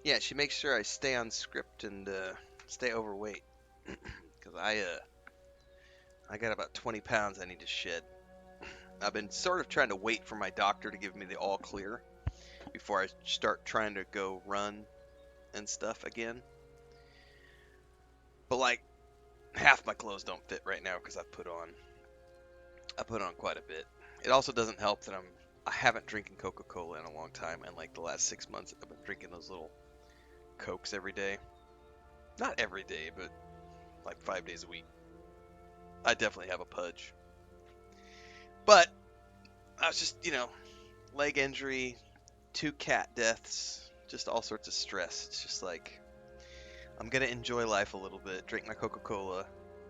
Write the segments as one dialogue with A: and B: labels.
A: Yeah, she makes sure I stay on script and stay overweight. Because I got about 20 pounds I need to shed. I've been sort of trying to wait for my doctor to give me the all clear before I start trying to go run and stuff again. But like half my clothes don't fit right now because I put on quite a bit. It also doesn't help that I haven't drinking Coca-Cola in a long time, and like the last 6 months I've been drinking those little Cokes every day. Not every day, but like 5 days a week. I definitely have a pudge. But I was just, leg injury, 2 cat deaths, just all sorts of stress. It's just like I'm gonna enjoy life a little bit, drink my Coca-Cola,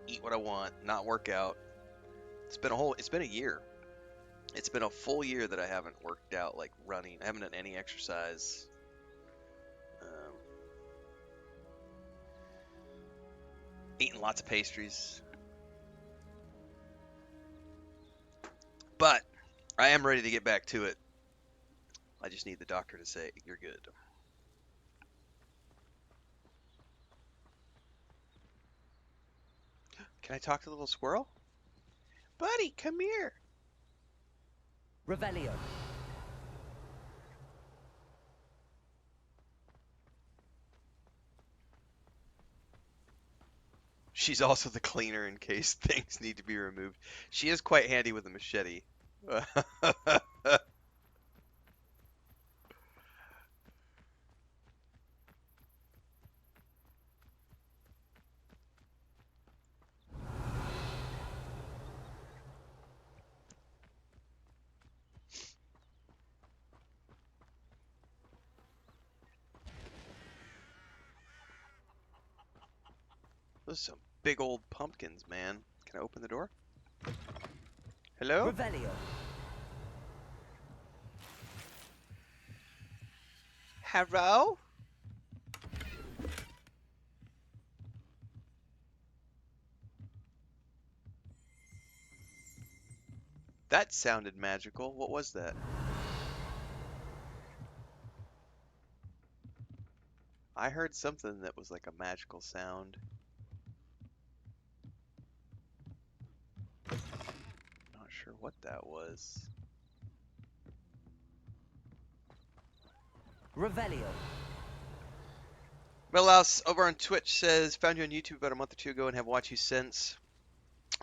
A: eat what I want, not work out. It's been a year. It's been a full year that I haven't worked out, like running. I haven't done any exercise. Um, Eating lots of pastries. But I am ready to get back to it. I just need the doctor to say, you're good. Can I talk to the little squirrel? Buddy, come here.
B: Revelio.
A: She's also the cleaner in case things need to be removed. She is quite handy with a machete. Those are some big old pumpkins, man. Can I open the door? Hello?
B: Revelio.
A: Hello? That sounded magical. What was that? I heard something that was like a magical sound. Not sure what that was.
B: Revelio.
A: Milouse over on Twitch says, found you on YouTube about a month or two ago and have watched you since.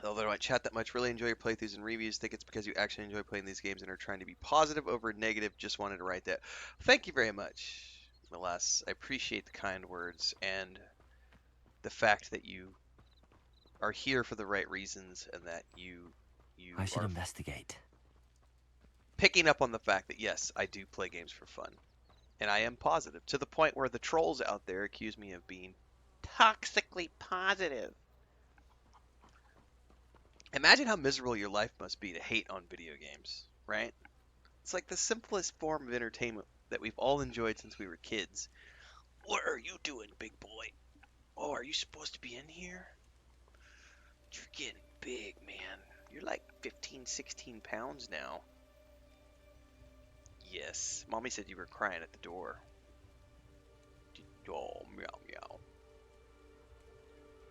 A: Although I don't chat that much, really enjoy your playthroughs and reviews. Think it's because you actually enjoy playing these games and are trying to be positive over negative. Just wanted to write that. Thank you very much, Milas. I appreciate the kind words and the fact that you are here for the right reasons and that you
B: I should
A: are
B: investigate.
A: picking up on the fact that yes, I do play games for fun. And I am positive to the point where the trolls out there accuse me of being toxically positive. Imagine how miserable your life must be to hate on video games, right? It's like the simplest form of entertainment that we've all enjoyed since we were kids. What are you doing, big boy? Oh, are you supposed to be in here? You're getting big, man. You're like 15, 16 pounds now. Yes. Mommy said you were crying at the door. Oh, meow, meow.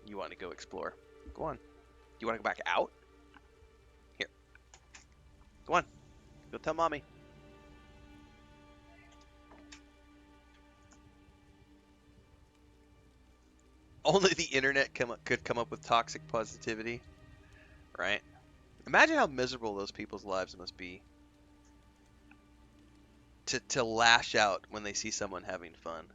A: You want to go explore? Go on. You want to go back out? Here. Go on. Go tell Mommy. Only the internet could come up with toxic positivity, right? Imagine how miserable those people's lives must be to lash out when they see someone having fun.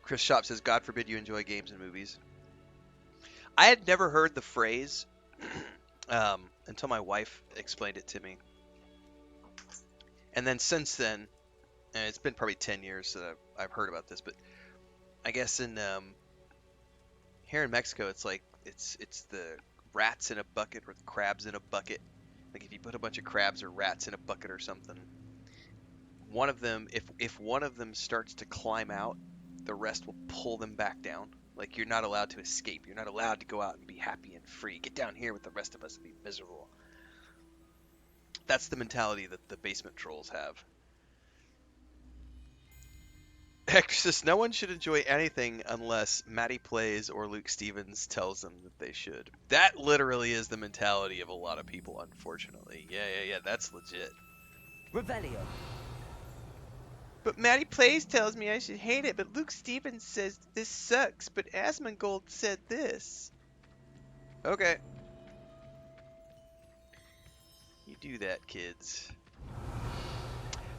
A: Chris Shop says, God forbid you enjoy games and movies. I had never heard the phrase until my wife explained it to me. And then since then, and it's been probably 10 years that I've heard about this, but I guess here in Mexico, it's like it's the rats in a bucket or the crabs in a bucket. Like if you put a bunch of crabs or rats in a bucket or something, one of them, if one of them starts to climb out, the rest will pull them back down. Like you're not allowed to escape. You're not allowed to go out and be happy and free. Get down here with the rest of us and be miserable. That's the mentality that the basement trolls have. Hector says no one should enjoy anything unless Maddie plays or Luke Stevens tells them that they should. That literally is the mentality of a lot of people, unfortunately. Yeah, that's legit.
B: Revelio.
A: But Maddie Plays tells me I should hate it, but Luke Stevens says this sucks, but Asmongold said this. Okay. You do that, kids.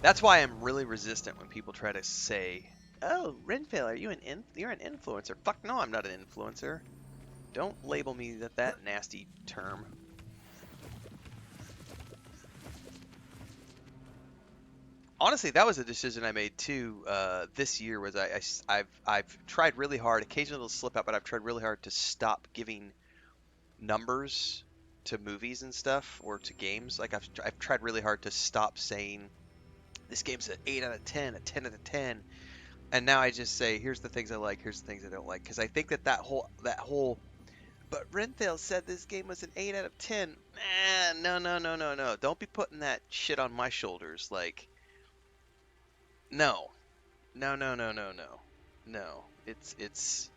A: That's why I'm really resistant when people try to say, "Oh, Renfail, are you you're an influencer?" Fuck no, I'm not an influencer. Don't label me that nasty term. Honestly, that was a decision I made too. This year was I've tried really hard. Occasionally it'll slip out, but I've tried really hard to stop giving numbers to movies and stuff or to games. Like I've tried really hard to stop saying this game's an 8 out of 10, a 10 out of 10, and now I just say here's the things I like, here's the things I don't like, because I think that whole but Renfail said this game was an 8 out of 10. No. Don't be putting that shit on my shoulders. Like, no. No. It's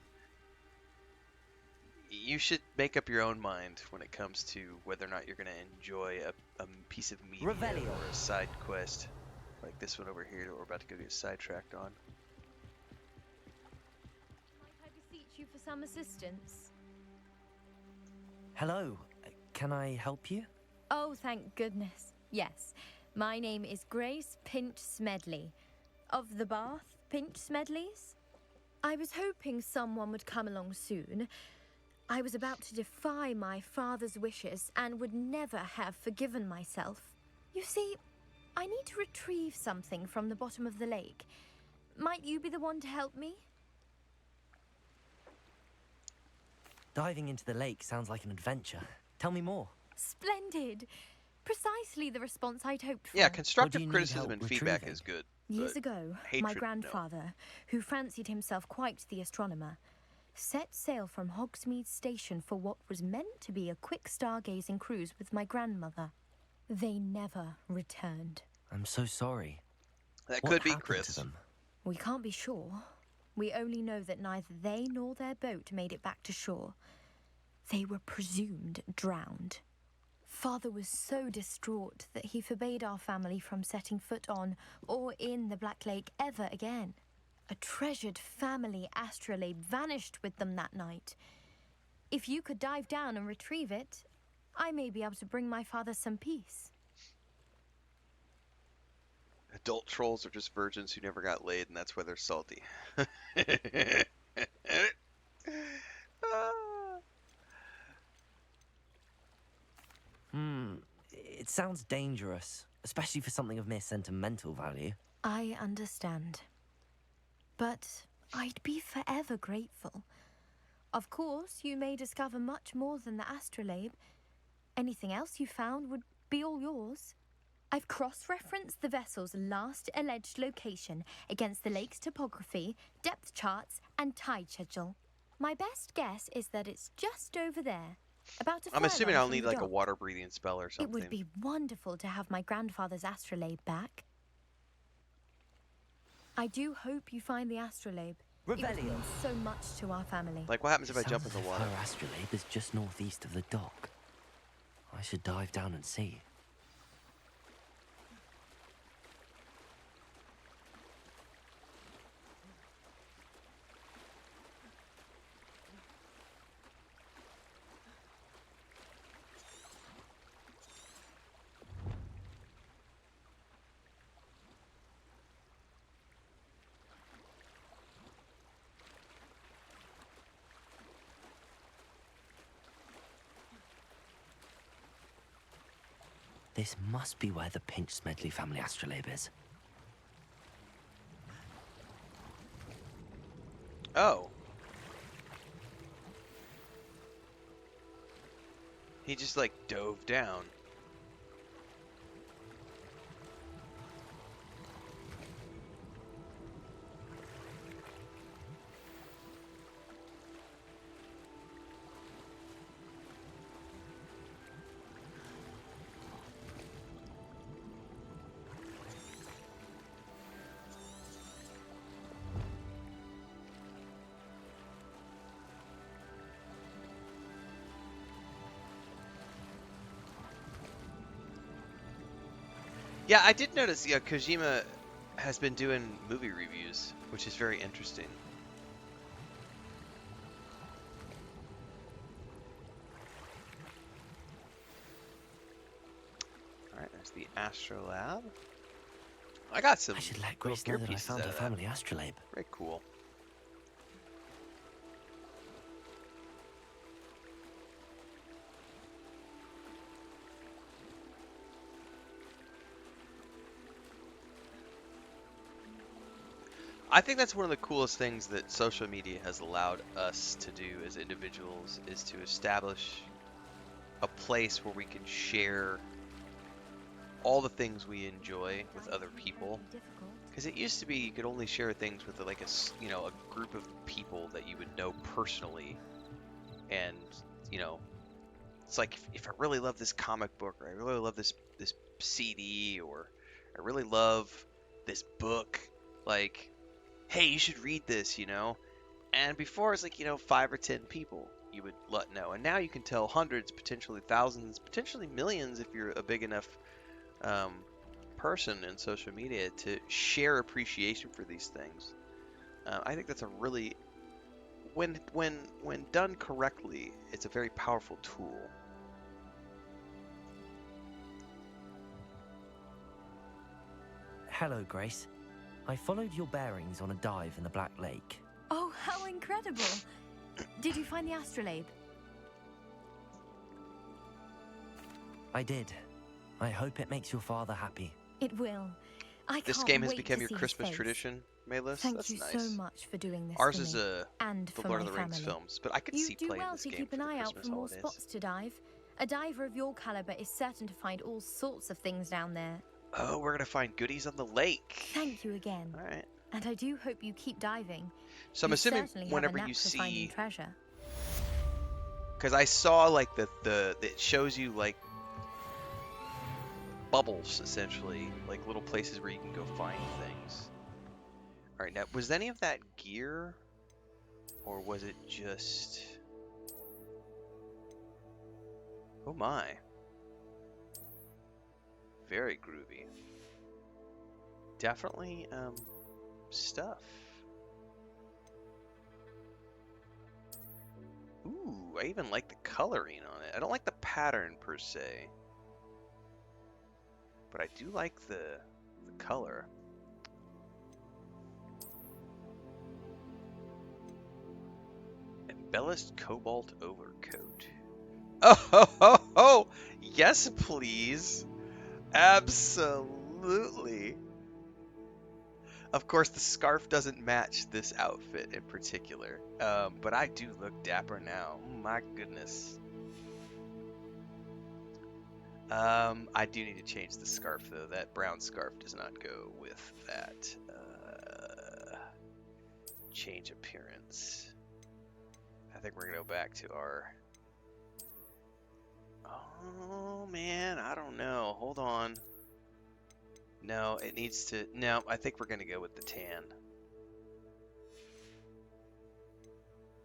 A: you should make up your own mind when it comes to whether or not you're going to enjoy a piece of media
B: Revelio.
A: or a side quest like this one over here that we're about to go get sidetracked on.
C: Might I beseech you for some assistance?
B: Hello. Can I help you?
C: Oh, thank goodness. Yes. My name is Grace Pinch Smedley. Of the Bath Pinch Smedleys? I was hoping someone would come along soon. I was about to defy my father's wishes and would never have forgiven myself. You see, I need to retrieve something from the bottom of the lake. Might you be the one to help me?
B: Diving into the lake sounds like an adventure. Tell me more.
C: Splendid! Precisely the response I'd hoped for.
A: Yeah,
B: What do
A: constructive
B: you need
A: criticism
B: help
A: and feedback
B: retrieving?
A: is good.
C: Years
A: but
C: ago,
A: hatred,
C: my
A: no.
C: grandfather, who fancied himself quite the astronomer, set sail from Hogsmeade Station for what was meant to be a quick stargazing cruise with my grandmother. They never returned.
B: I'm so sorry.
A: That
B: What
A: could be
B: happened
A: Chris.
B: to them?
C: We can't be sure. We only know that neither they nor their boat made it back to shore. They were presumed drowned. Father was so distraught that he forbade our family from setting foot on or in the Black Lake ever again. A treasured family astrolabe vanished with them that night. If you could dive down and retrieve it, I may be able to bring my father some peace.
A: Adult trolls are just virgins who never got laid, and that's why they're salty.
B: It sounds dangerous, especially for something of mere sentimental value.
C: I understand. But I'd be forever grateful. Of course, you may discover much more than the astrolabe. Anything else you found would be all yours. I've cross-referenced the vessel's last alleged location against the lake's topography, depth charts, and tide schedule. My best guess is that it's just over there. About a
A: I'm assuming
C: furlong
A: I'll
C: from
A: need
C: the
A: like a
C: dock.
A: water breathing spell or something.
C: It would be wonderful to have my grandfather's astrolabe back. I do hope you find the astrolabe. It would
B: Revelio.
C: mean so much to our family.
A: Like, what happens if I
B: Sounds
A: jump in
B: as
A: the
B: if
A: water?
B: Her astrolabe is just northeast of the dock. I should dive down and see. This must be where the Pinch Smedley family astrolabe is.
A: Oh. He just like dove down. Yeah, I did notice. Yeah, Kojima has been doing movie reviews, which is very interesting. All right, there's the Astrolab. I got some
B: I should let
A: little
B: Grace
A: gear
B: know that I
A: pieces
B: found
A: out
B: her
A: of that.
B: family astrolabe.
A: Very cool. I think that's one of the coolest things that social media has allowed us to do as individuals is to establish a place where we can share all the things we enjoy with other people. Because it used to be you could only share things with like a group of people that you would know personally, and you know it's like if I really love this comic book, or I really love this CD, or I really love this book, like, hey, you should read this, And before it's like 5 or 10 people you would let know, and now you can tell hundreds, potentially thousands, potentially millions if you're a big enough um, person in social media to share appreciation for these things. I think that's a really, when done correctly, it's a very powerful tool.
B: Hello, Grace. I followed your bearings on a dive in the Black Lake.
C: Oh, how incredible! Did you find the astrolabe?
B: I did. I hope it makes your father happy.
C: It will. I
A: This
C: can't
A: game has
C: wait
A: become
C: to
A: your
C: see his
A: Christmas
C: face.
A: tradition, Maylis.
C: Thank
A: That's
C: you
A: nice.
C: so much for doing this
A: Ours
C: for
A: is
C: me
A: the
C: and for
A: Lord
C: my
A: of the Rings
C: family.
A: films, but I could
C: You
A: see
C: do
A: playing
C: well
A: this
C: to
A: game
C: keep
A: for
C: an
A: the
C: eye out
A: Christmas
C: for more
A: holidays.
C: spots to dive. A diver of your caliber is certain to find all sorts of things down there.
A: Oh, we're gonna find goodies on the lake.
C: Thank you again.
A: All right.
C: And I do hope you keep diving.
A: So I'm
C: You
A: assuming
C: certainly have a
A: whenever
C: knack
A: you
C: for finding
A: see,
C: treasure.
A: because I saw like it shows you like bubbles essentially, like little places where you can go find things. All right, now was any of that gear, or was it just? Oh my. Very groovy. Definitely stuff. Ooh, I even like the coloring on it. I don't like the pattern per se, but I do like the color. Embellished cobalt overcoat. Oh, ho, ho, ho. Yes, please. Absolutely. Of course, the scarf doesn't match this outfit in particular, but I do look dapper now. My goodness. I do need to change the scarf though. That brown scarf does not go with that. Change appearance. I think we're gonna go back to our. Oh man, I don't know. Hold on. No, it needs to. No, I think we're gonna go with the tan.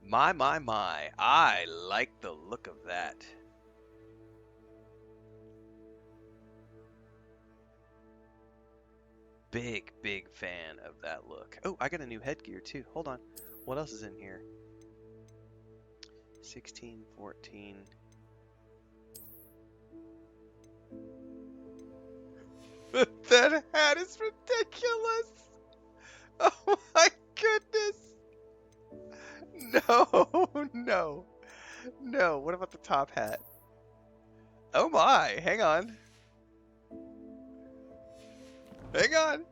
A: My. I like the look of that. Big fan of that look. Oh, I got a new headgear too. Hold on. What else is in here? 16, 14. That hat is ridiculous. Oh my goodness. No, no, no. What about the top hat? Oh my. Hang on. Hang on.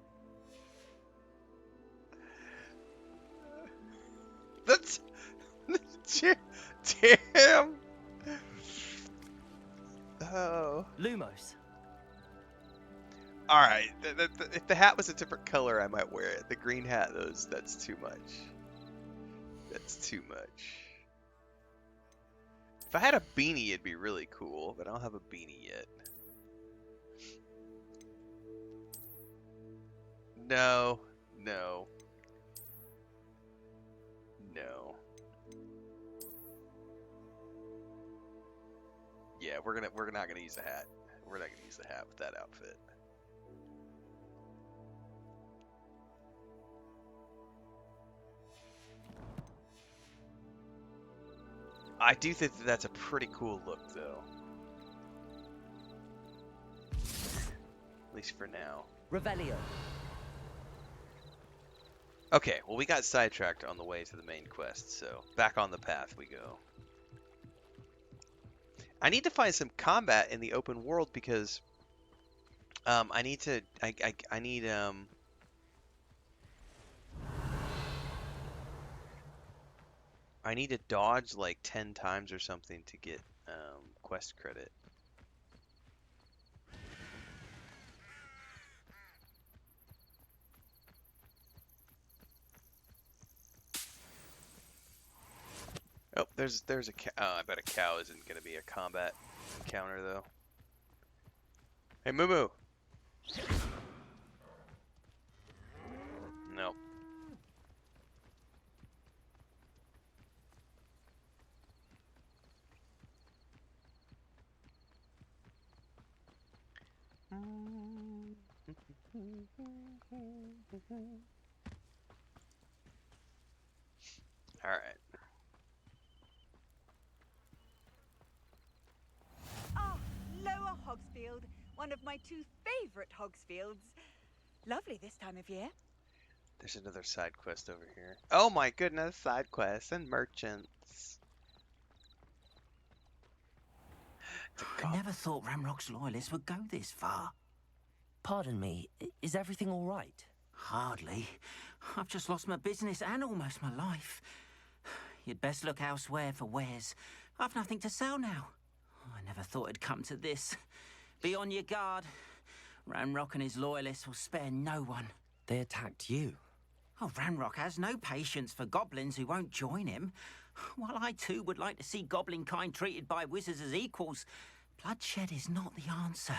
A: That's. Damn. Oh.
B: Lumos.
A: All right. If the hat was a different color, I might wear it. The green hat, that's too much. That's too much. If I had a beanie, it'd be really cool, but I don't have a beanie yet. No, no, no. Yeah, we're not gonna use the hat. We're not gonna use the hat with that outfit. I do think that that's a pretty cool look, though. At least for now.
B: Revelio.
A: Okay, well, we got sidetracked on the way to the main quest, so back on the path we go. I need to find some combat in the open world because I need to I need I need to dodge like 10 times or something to get quest credit. Oh, there's a cow. Oh, I bet a cow isn't gonna be a combat encounter though. Hey, Moo Moo. Nope. All right.
D: Ah, Lower Hogsfield, one of my two favourite Hogsfields. Lovely this time of year.
A: There's another side quest over here. Oh my goodness, side quests and merchants. It's a
B: I
A: goblin.
B: never thought Ramrock's loyalists would go this far. Pardon me, is everything all right? Hardly. I've just lost my business and almost my life. You'd best look elsewhere for wares. I've nothing to sell now. I never thought it'd come to this. Be on your guard. Ramrock and his loyalists will spare no one. They attacked you? Oh, Ramrock has no patience for goblins who won't join him. While I too would like to see goblin kind treated by wizards as equals, bloodshed is not the answer.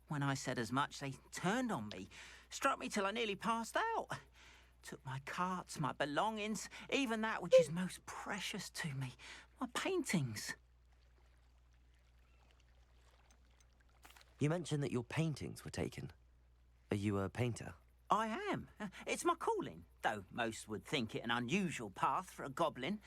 B: When I said as much, they turned on me, struck me till I nearly passed out. Took my carts, my belongings, even that which is most precious to me, my paintings.
E: You mentioned that your paintings were taken. Are you a painter?
B: I am. It's my calling, though most would think it an unusual path for a goblin.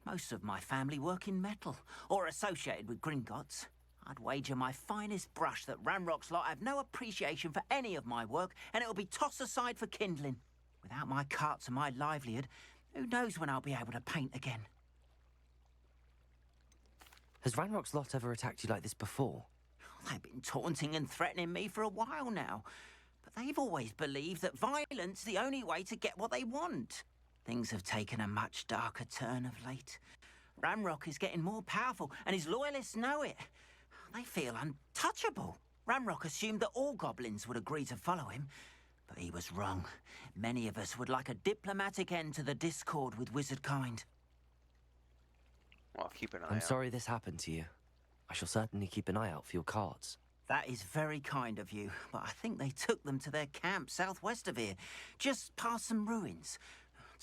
B: Most of my family work in metal, or associated with Gringotts. I'd wager my finest brush that Ramrock's lot have no appreciation for any of my work, and it'll be tossed aside for kindling. Without my carts and my livelihood, who knows when I'll be able to paint again?
E: Has Ranrock's lot ever attacked you like this before?
B: They've been taunting and threatening me for a while now, but they've always believed that violence is the only way to get what they want. Things have taken a much darker turn of late. Ramrock is getting more powerful, and his loyalists know it. They feel untouchable. Ramrock assumed that all goblins would agree to follow him, but he was wrong. Many of us would like a diplomatic end to the discord with wizard kind.
A: Well, I'll keep an eye
E: I'm
A: out.
E: sorry this happened to you. I shall certainly keep an eye out for your cards.
B: That is very kind of you, but I think they took them to their camp southwest of here, just past some ruins.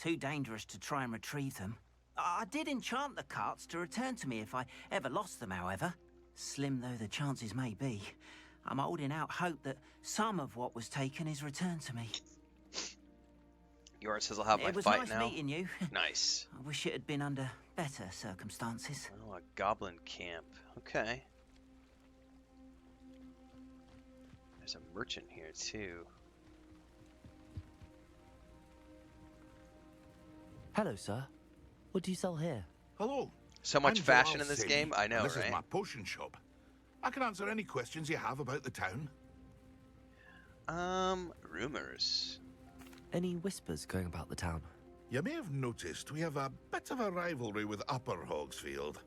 B: Too dangerous to try and retrieve them. I did enchant the carts to return to me if I ever lost them, however. Slim though the chances may be, I'm holding out hope that some of what was taken is returned to me.
A: Yours says I'll have my
B: It was
A: fight
B: nice
A: now.
B: meeting you.
A: Nice.
B: I wish it had been under better circumstances.
A: Oh, a goblin camp. Okay. There's a merchant here too.
E: Hello, sir. What do you sell here?
F: Hello.
A: So much
F: I'm
A: fashion
F: Joel
A: in this
F: Singh,
A: game. I know,
F: and this
A: right?
F: is my potion shop. I can answer any questions you have about the town.
A: Rumors.
E: Any whispers going about the town?
F: You may have noticed we have a bit of a rivalry with Upper Hogsfield.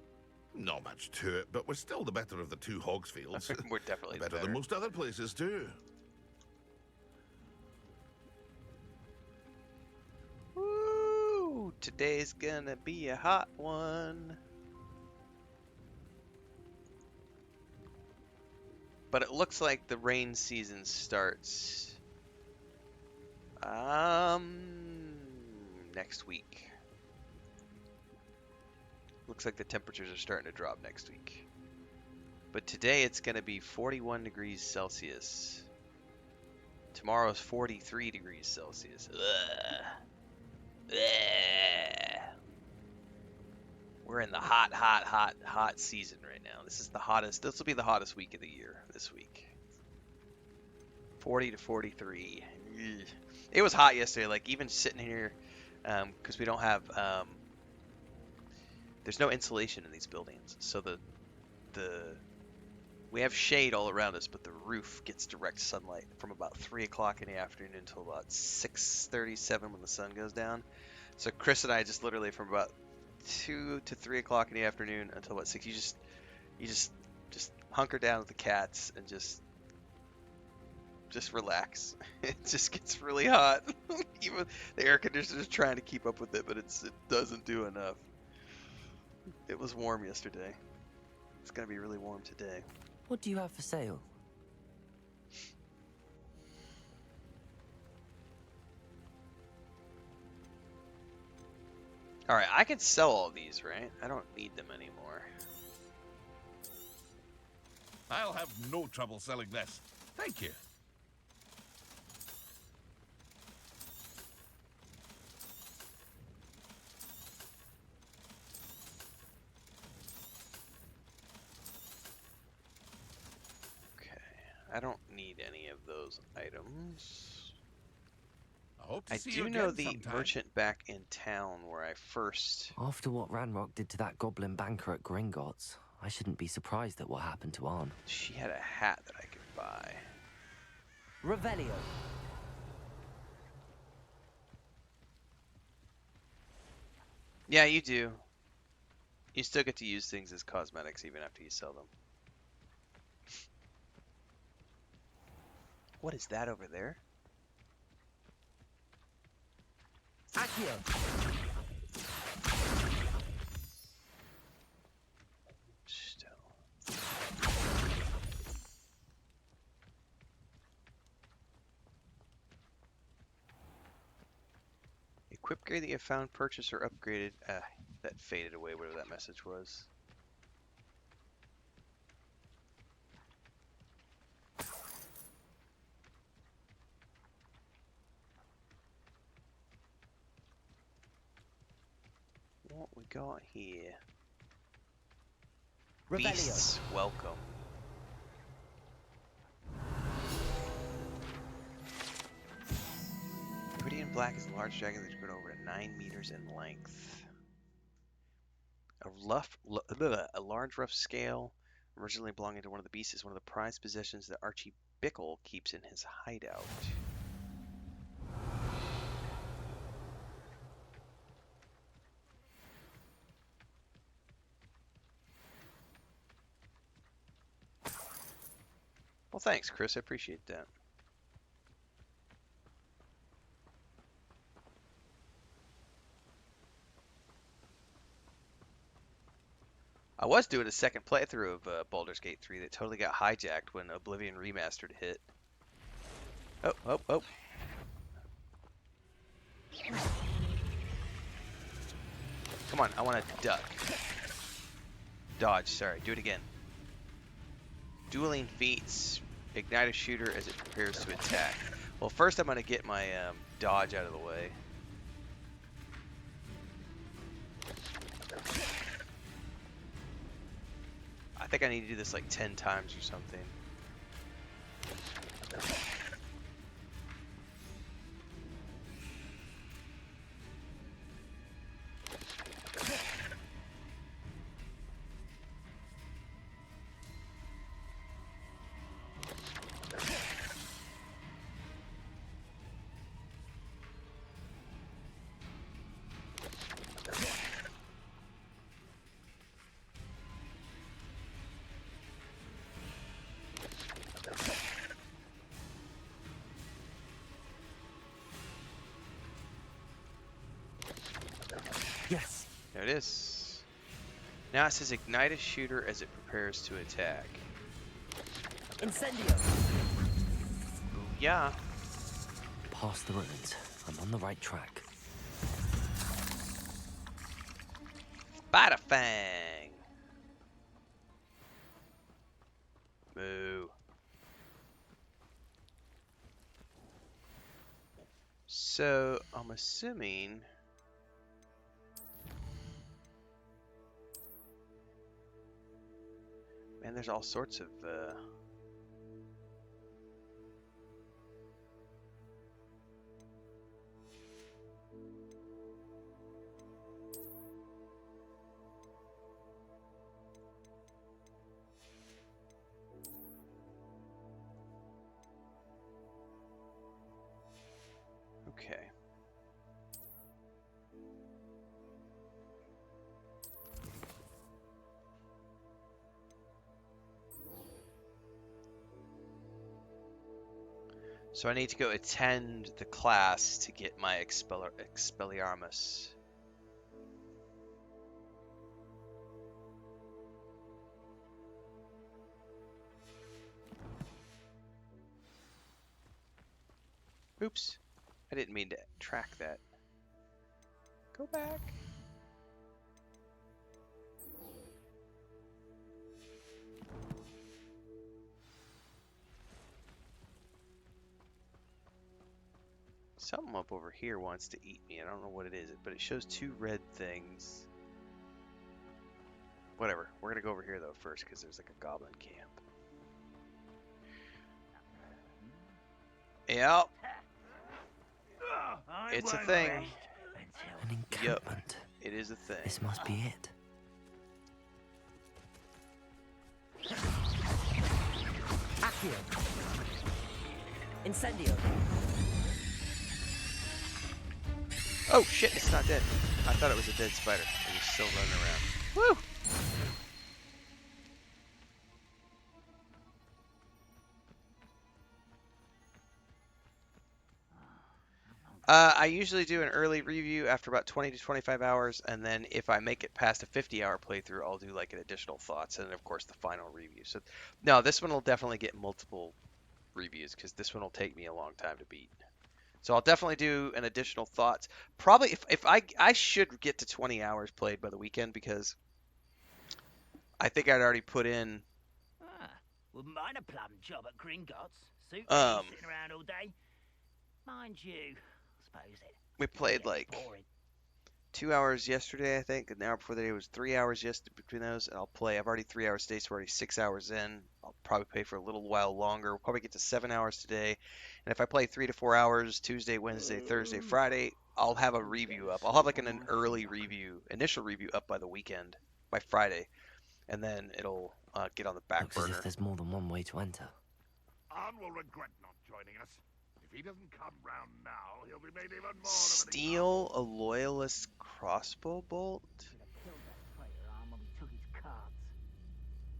F: Not much to it, but we're still the better of the two Hogsfields.
A: We're definitely
F: better than most other places too.
A: Woo! Today's gonna be a hot one. But it looks like the rain season starts next week. Looks like the temperatures are starting to drop next week. But today it's going to be 41 degrees Celsius. Tomorrow's 43 degrees Celsius. Ugh. Ugh. We're in the hot season right now. This is the hottest. This will be the hottest week of the year this week. 40 to 43. Ugh. It was hot yesterday. Like even sitting here, because we don't have, there's no insulation in these buildings, so the we have shade all around us, but the roof gets direct sunlight from about 3 o'clock in the afternoon until about 6:37 when the sun goes down. So Chris and I just literally from about 2 to 3 o'clock in the afternoon until about 6, you just hunker down with the cats and just relax. It just gets really hot. Even the air conditioner is trying to keep up with it, but it doesn't do enough. It was warm yesterday. It's gonna be really warm today.
E: What do you have for sale?
A: All right, I can sell all these, right? I don't need them anymore.
F: I'll have no trouble selling this. Thank you.
A: Okay, I don't need any of those items.
F: I hope to
A: I
F: see you
A: do know
F: again
A: the
F: sometime.
A: merchant back in town where I first...
E: After what Ranrock did to that goblin banker at Gringotts, I shouldn't be surprised at what happened to Arn.
A: She had a hat that I could buy.
B: Revelio.
A: Yeah, you do. You still get to use things as cosmetics even after you sell them. What is that over there?
B: Accio.
A: Still. Equip grade that you found, purchased, or upgraded. That faded away, whatever that message was. What we got here?
B: Revelio.
A: Beasts, welcome. Iridian Black is a large dragon that's grown over 9 meters in length. A large rough scale, originally belonging to one of the beasts, is one of the prized possessions that Archie Bickle keeps in his hideout. Well, thanks, Chris. I appreciate that. I was doing a second playthrough of Baldur's Gate 3 that totally got hijacked when Oblivion Remastered hit. Oh, oh, oh. Come on, I want to duck. Dodge, sorry. Do it again. Dueling feats. Ignite a shooter as it prepares to attack. Well, first I'm going to get my dodge out of the way. I think I need to do this like 10 times or something.
E: Yes.
A: There it is. Now it says ignite a shooter as it prepares to attack.
B: Incendio.
A: Yeah.
E: Past the ruins. I'm on the right track.
A: Bada-fang! Moo. So, I'm assuming... And there's all sorts of okay. So I need to go attend the class to get my Expelliarmus. Oops. I didn't mean to track that. Go back. Something up over here wants to eat me. I don't know what it is, but it shows 2 red things. Whatever. We're gonna go over here though first because there's like a goblin camp. Yep. It's a thing.
E: An encampment.
A: It is a thing.
E: This must be it. Accio. Incendio.
A: Oh shit, it's not dead. I thought it was a dead spider. It was still running around. Woo! I usually do an early review after about 20 to 25 hours, and then if I make it past a 50-hour playthrough, I'll do like an additional thoughts, and of course the final review. So, no, this one will definitely get multiple reviews, because this one will take me a long time to beat. So I'll definitely do an additional thoughts. Probably, if I should get to 20 hours played by the weekend, because I think I'd already put in...
B: Wouldn't mind a plum job at Gringotts. Suit me
A: Um,
B: sitting around all day. Mind you, I suppose it.
A: We played like
B: Boring.
A: 2 hours yesterday, I think, and the hour before that it was 3 hours between those. And I'll play. I've already 3 hours today, so we're already 6 hours in. I'll probably play for a little while longer. We'll probably get to 7 hours today. And if I play 3 to 4 hours Tuesday, Wednesday, Thursday, Friday, I'll have a review up. I'll have like an early review, initial review up by the weekend, by Friday, and then it'll get on the back
E: Looks as
A: burner.
E: if there's more than one way to enter.
F: Arn will regret not joining us. If he doesn't come round now, he'll be made even more of an
A: Steal a loyalist crossbow bolt?
B: Killed that traitor arm when we took his cards.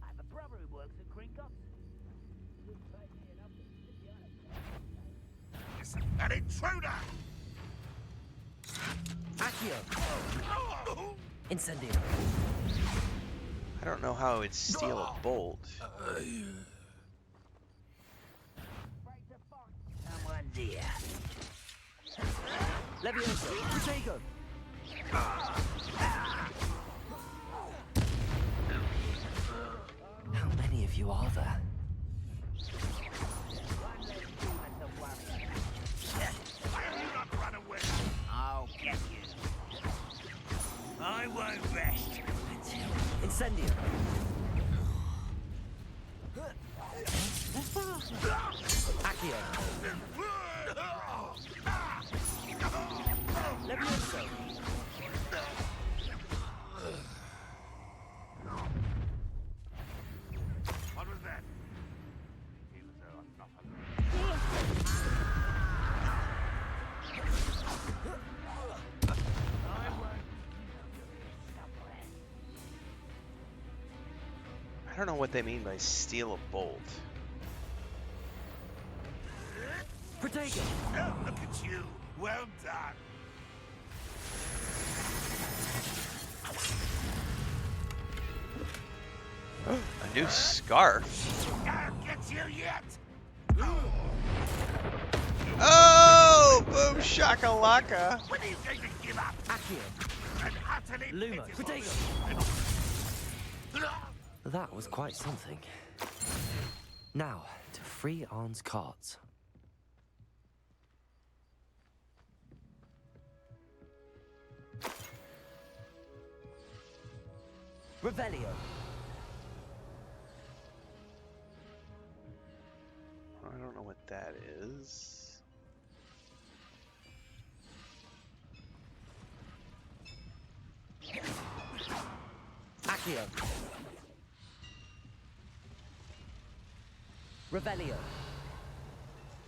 B: I have a brother who works at Gringotts. Wouldn't pay me enough to sit behind a
F: An intruder!
E: Accio. Incendio.
A: I don't know how I would steal a bolt.
B: Someone's here.
E: Levioso. Protego. How many of you are there?
B: I'll get you. I won't rest.
E: Incendio. Accio. Levioso.
F: What was that? He was not alone.
A: I don't know what they mean by steal a bolt.
E: Protego.
F: Oh, look at you. Well done.
A: A new scarf?
F: I'll get you yet.
A: Oh! Boom shakalaka!
F: When are you going to give up?
E: Accio.
F: And utterly
E: Lumo.
F: pitiful.
E: Protego. That was quite something. Now, to free Arn's cards. Revelio.
A: don't know what that is.
E: Accio. Revelio.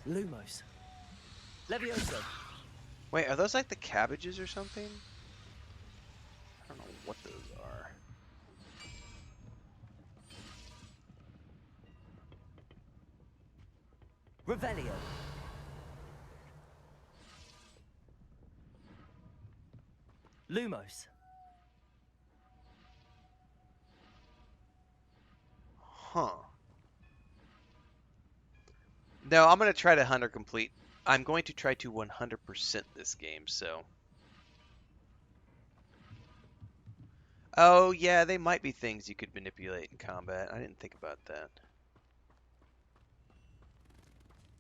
E: Lumos. Levioso.
A: Wait, are those like the cabbages or something? I don't know what those are.
E: Revelio. Lumos.
A: Huh. No, I'm going to try to 100 complete. I'm going to try to 100% this game, so. Oh, yeah, they might be things you could manipulate in combat. I didn't think about that.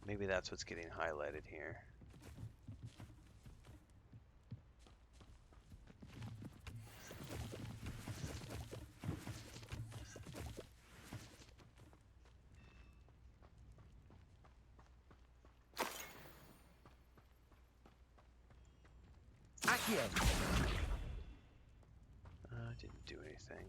A: Maybe that's what's getting highlighted here.
E: Accio.
A: Didn't do anything.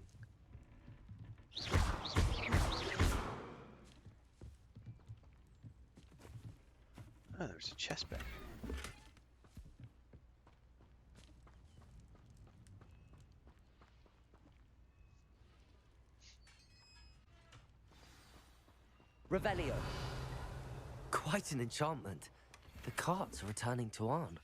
A: Oh, there's a chest back there.
E: Revelio. Quite an enchantment. The carts are returning to Arn.